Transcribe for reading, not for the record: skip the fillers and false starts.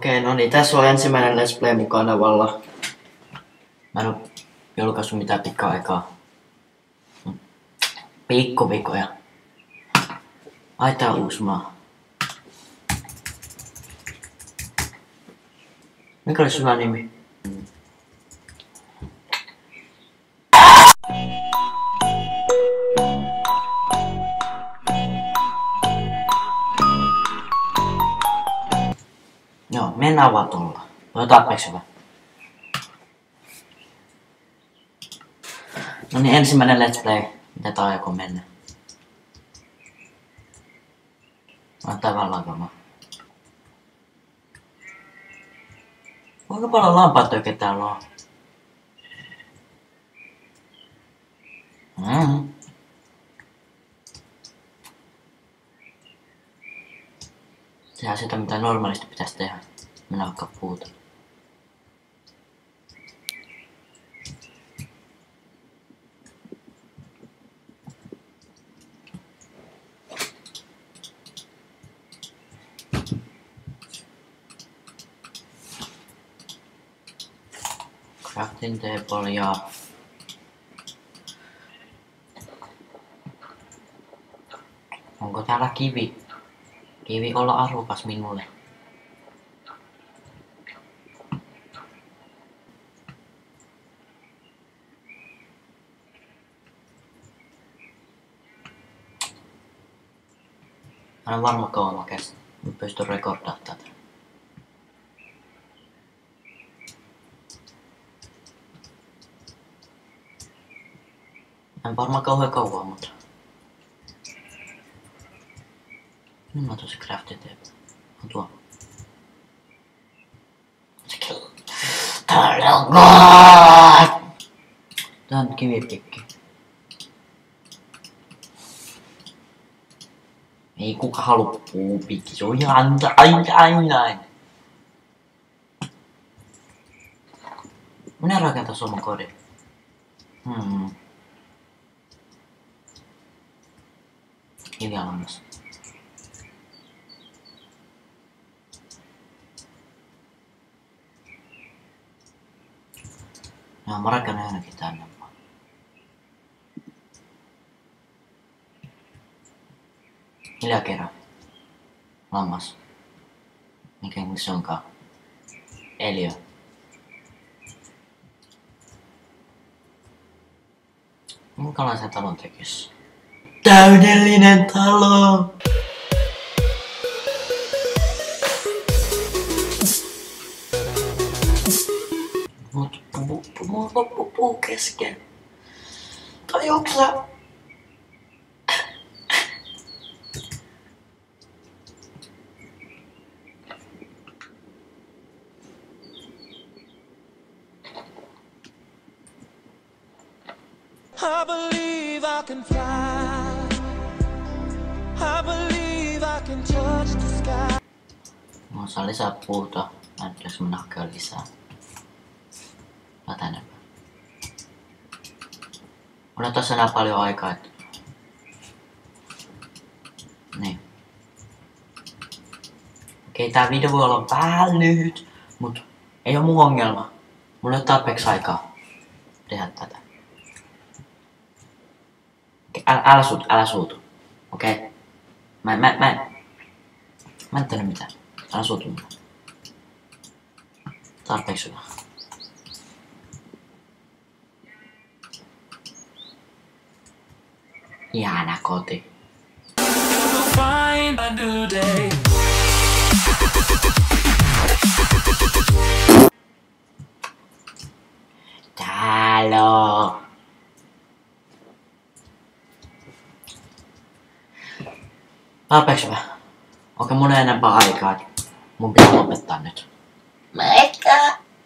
Okei, no niin, tässä on ensimmäinen Let's Play mun kanavalla. Mä en oo julkaissut mitään pika-aikaa. Pikkuvikoja. Ai tää on uusi maa. Mikä oli sulla nimi? Joo, mennään vaan tuolla. No tarpeeksi hyvä. No niin, ensimmäinen Let's Play. Mitä tää aikoo mennä? No tavallaan varmaan. Kuinka paljon lampaat täällä on? Tehdään sitä mitä normaalisti pitäisi tehdä. Minä hakkaa puuta. Crafting table ja onko täällä kivi? Kivi olla arvokas minulle. Mä en varma kauan mä kestän. Mä pystyn rekordaamaan tätä. En varmaan kauan, mutta nyt mä tosi craftin teemme. On tuo. Täällä on god! Tää on kivipikki. Ei kuka halua puupikki, se on ihan näin. Minä rakentaa oman kodin. Kivialamassa. No, mä rakennan ainakin tänne. Hiljaa kerran. Lammas. Mikä se onkaan? Eliö. Minkälaisen talon tekis? Täydellinen talo! Mut loppu puu kesken. Tajuuksä? I believe I can fly. I believe I can touch the sky. Mä saan lisää puuta. Mä en tiedä, jos mä nahkaan lisää. Laita enemmän. Mulla on tässä enää paljon aikaa, että niin. Okei, tää video voi olla vähän lyhyt, mut ei oo mun ongelma. Mulla ei oo tarpeeksi aikaa tehdä tätä. Älä suutu. Okei? Mä en tehnyt mitään. Älä suutu mulle. Tarpeeksi hyvä. Ihana koti. Talo. Tarpeeksi hyvä. Onko mun enempää aikaa? Mun pitää lopettaa nyt. Moikka!